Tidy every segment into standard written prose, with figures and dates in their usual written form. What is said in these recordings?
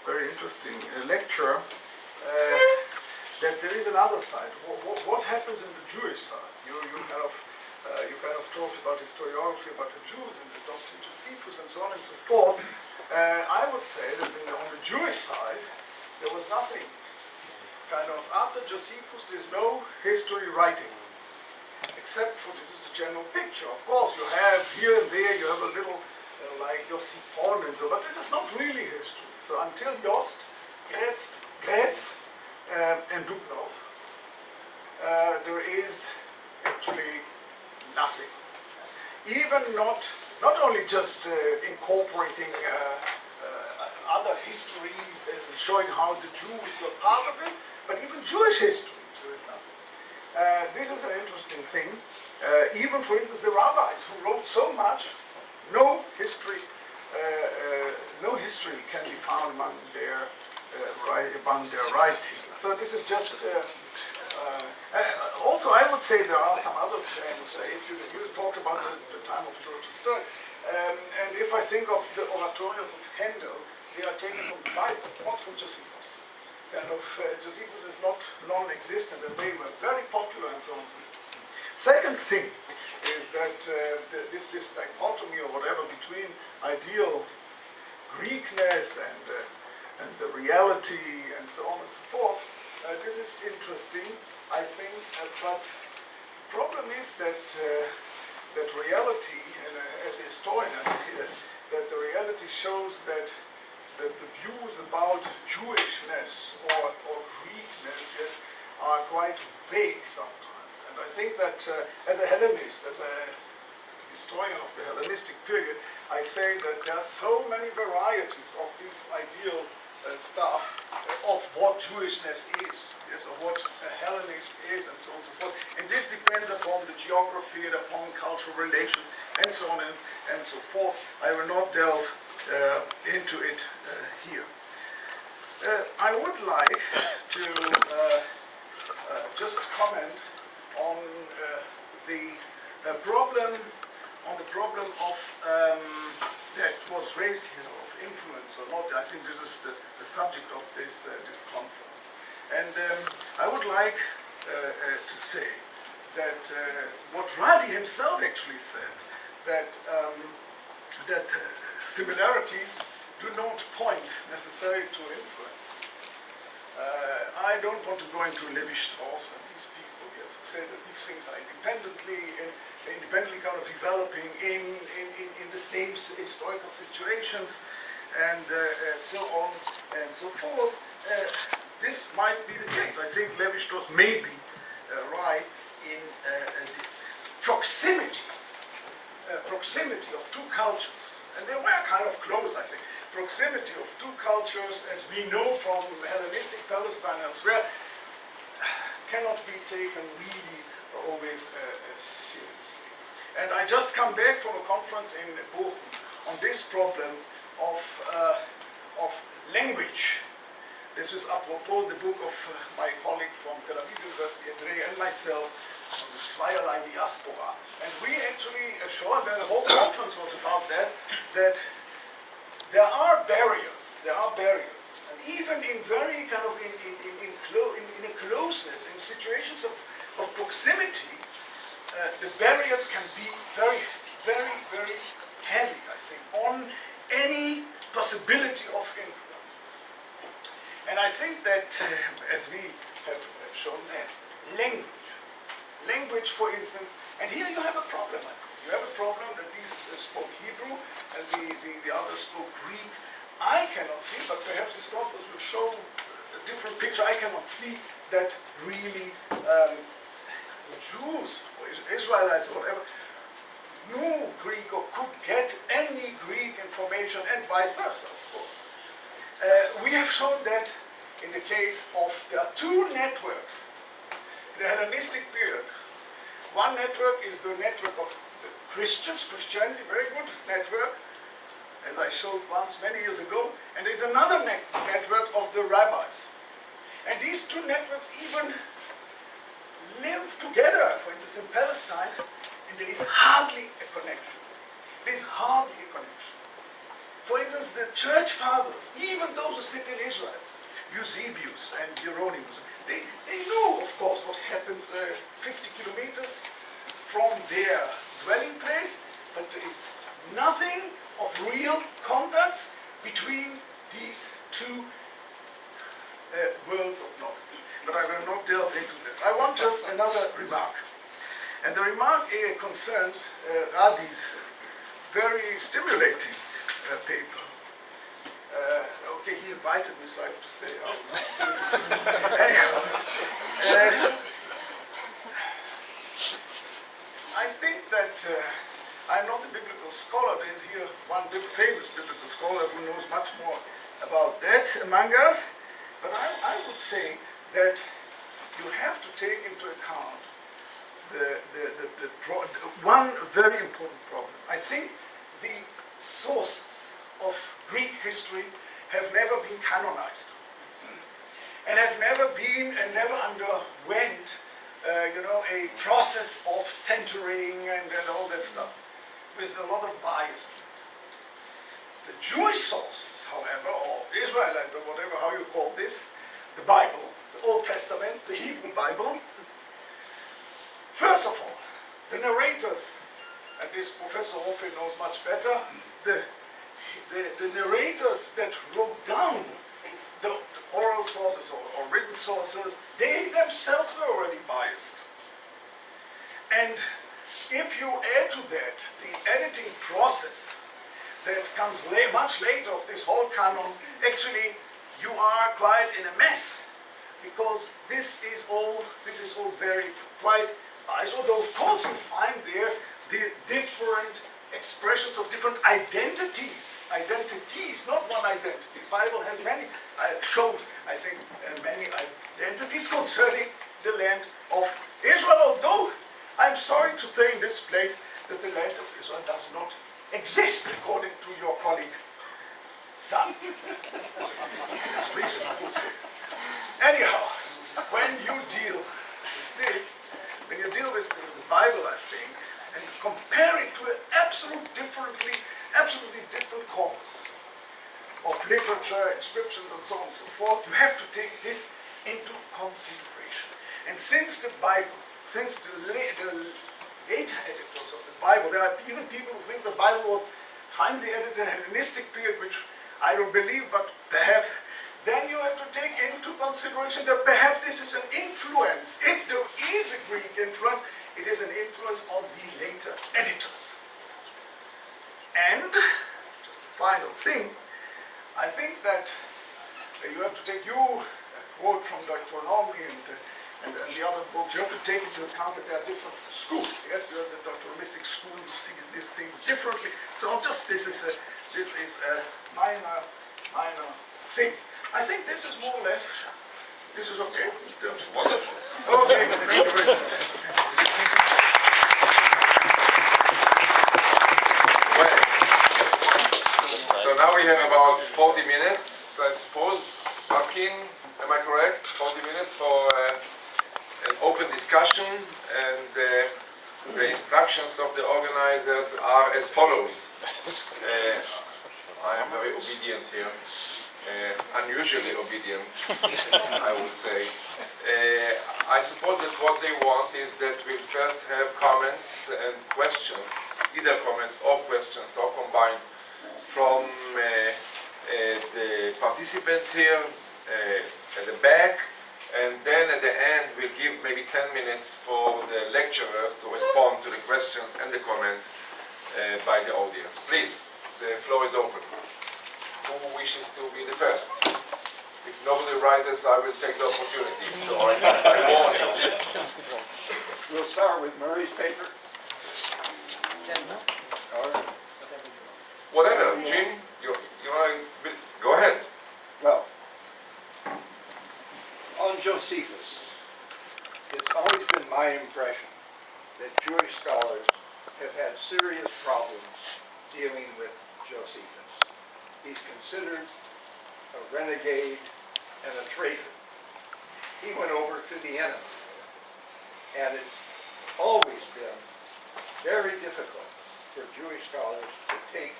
very interesting lecture, that there is another side. What happens in the Jewish side? You kind of talked about historiography, about the Jews and the doctrine Josephus and so on and so forth. I would say that on the Jewish side, there was nothing. Kind of after Josephus, there's no history writing, except for this is the general picture. Of course, you have here and there, you have a little like Josephon and so, but this is not really history. So until Jost, Grätz, and Dubnov, there is actually nothing. Even not only just incorporating other histories and showing how the Jews were part of it, but even Jewish history, there is nothing. This is an interesting thing. Even, for instance, the rabbis who wrote so much, no history can be found among their writings. So this is just. Also, I would say there are some other trends. If you talk about the time of George III, and if I think of the oratorios of Handel, they are taken from the Bible, not from Josephus. Josephus is not non-existent, and they were very popular and so on. Second thing is that this dichotomy or whatever between ideal Greekness and the reality and so on and so forth, this is interesting, I think, but the problem is that reality, and as a historian I say that the reality shows that the views about Jewishness or Greekness are quite vague sometimes. And I think that as a Hellenist, as a historian of the Hellenistic period, I say that there are so many varieties of this ideal stuff of what Jewishness is, yes, of what a Hellenist is, and so on and so forth. And this depends upon the geography and upon cultural relations, and so on and so forth. I will not delve into it here. I would like to just comment on the problem of that was raised here of influence or not. I think this is the subject of this conference, and I would like to say that what Radi himself actually said, that similarities do not point necessarily to influences. I don't want to go into Levi-Strauss and these people, yes, who say that these things are independently kind of developing in the same historical situations and so on and so forth. This might be the case. I think Levi-Strauss may be right in this proximity of two cultures. And they were kind of close, I think. Proximity of two cultures, as we know from Hellenistic Palestine and elsewhere, cannot be taken really always seriously. And I just come back from a conference in Bochum on this problem of language. This was apropos the book of my colleague from Tel Aviv University, Andrei, and myself, on the Zweierlei diaspora. And we actually showed that the whole conference was about that there are barriers, and even in very kind of in a closeness, in situations of proximity, the barriers can be very, very, very heavy, I think, on any possibility of influences. And I think that, as we have shown there, language, for instance, and here you have a problem, I think. You have a problem that these spoke Hebrew and the others spoke Greek. I cannot see, but perhaps this conference will show a different picture. I cannot see that really Jews or Israelites or whatever knew Greek or could get any Greek information, and vice versa, of course. We have shown that in the case of, there are two networks in the Hellenistic period. One network is the network of the Christianity, very good network, as I showed once many years ago, and there's another network of the rabbis. And these two networks even live together, for instance in Palestine, and there is hardly a connection. There is hardly a connection. For instance, the church fathers, even those who sit in Israel, Eusebius and Hieronymus, they know, of course, what happens 50 kilometers from their dwelling place, but there is nothing of real contact between these two worlds of knowledge. But I will not delve into that. I want just another remark. And the remark concerns Radi's very stimulating paper. Okay, he invited me, so I have to say, oh, no. Anyhow, I think that I'm not a biblical scholar. There's here one famous biblical scholar who knows much more about that among us. But I would say that you have to take into account one very important problem. I think the sources of Greek history have never been canonized, and have never been and never underwent, a process of centering and all that stuff, with a lot of bias to it. The Jewish sources, however, or Israelite, or whatever, how you call this, the Bible, the Old Testament, the Hebrew Bible, first of all, the narrators, and this Professor Hofe knows much better, the narrators that wrote down the oral sources or written sources, they themselves were already biased. And if you add to that the editing process that comes much later of this whole canon, actually you are quite in a mess, because this is all very quite biased. Although of course you find there the different expressions of different identities, not one identity. The Bible has many, I think, many identities concerning the land of Israel, although I'm sorry to say in this place that the land of Israel does not exist, according to your colleague, son. Please. Anyhow, when you deal with the Bible, I think, and compare it to an absolutely different corpus of literature, inscriptions, and so on and so forth, you have to take this into consideration. And since the Bible, since the later editors of the Bible, there are even people who think the Bible was finally edited in a Hellenistic period, which I don't believe, but perhaps, then you have to take into consideration that perhaps this is an influence. If there is a Greek influence, it is an influence of the later editors. And, just a final thing, I think that you have to take a quote from Deuteronomy and the other books, you have to take into account that there are different schools. Yes, you have the Deuteronomistic school who sees these things differently. So just this is a minor thing. I think this is more or less, this is okay. Wonderful. Okay, thank you very much. Well, so now we have about 40 minutes, I suppose. Martin, am I correct? 40 minutes for an open discussion, and the instructions of the organizers are as follows. I am very obedient here. Unusually obedient, I would say. I suppose that what they want is that we'll first have comments and questions, either comments or questions, or combined from the participants here at the back, and then at the end we'll give maybe 10 minutes for the lecturers to respond to the questions and the comments by the audience. Please, the floor is open. Who wishes to be the first? If nobody rises, I will take the opportunity. So I warn you. We'll start with Murray's paper. Whatever, Jim, you want to go ahead. Well, on Josephus, it's always been my impression that Jewish scholars have had serious problems dealing with Josephus. He's considered a renegade and a traitor. He went over to the enemy. And it's always been very difficult for Jewish scholars to take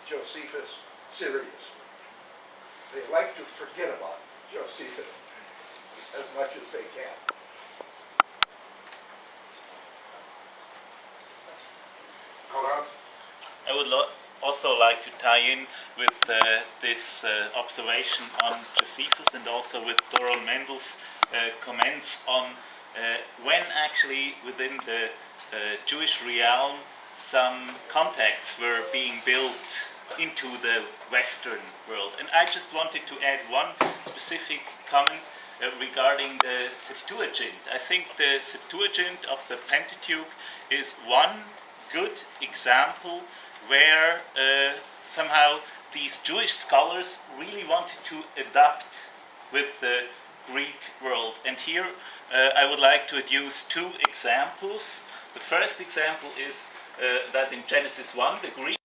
Josephus seriously. They like to forget about Josephus as much as they can. Konrad? I would also like to tie in with this observation on Josephus and also with Doron Mandels' comments on when actually within the Jewish realm some contacts were being built into the Western world. And I just wanted to add one specific comment regarding the Septuagint. I think the Septuagint of the Pentateuch is one good example where somehow these Jewish scholars really wanted to adapt with the Greek world. And here I would like to adduce two examples. The first example is that in Genesis 1, the Greek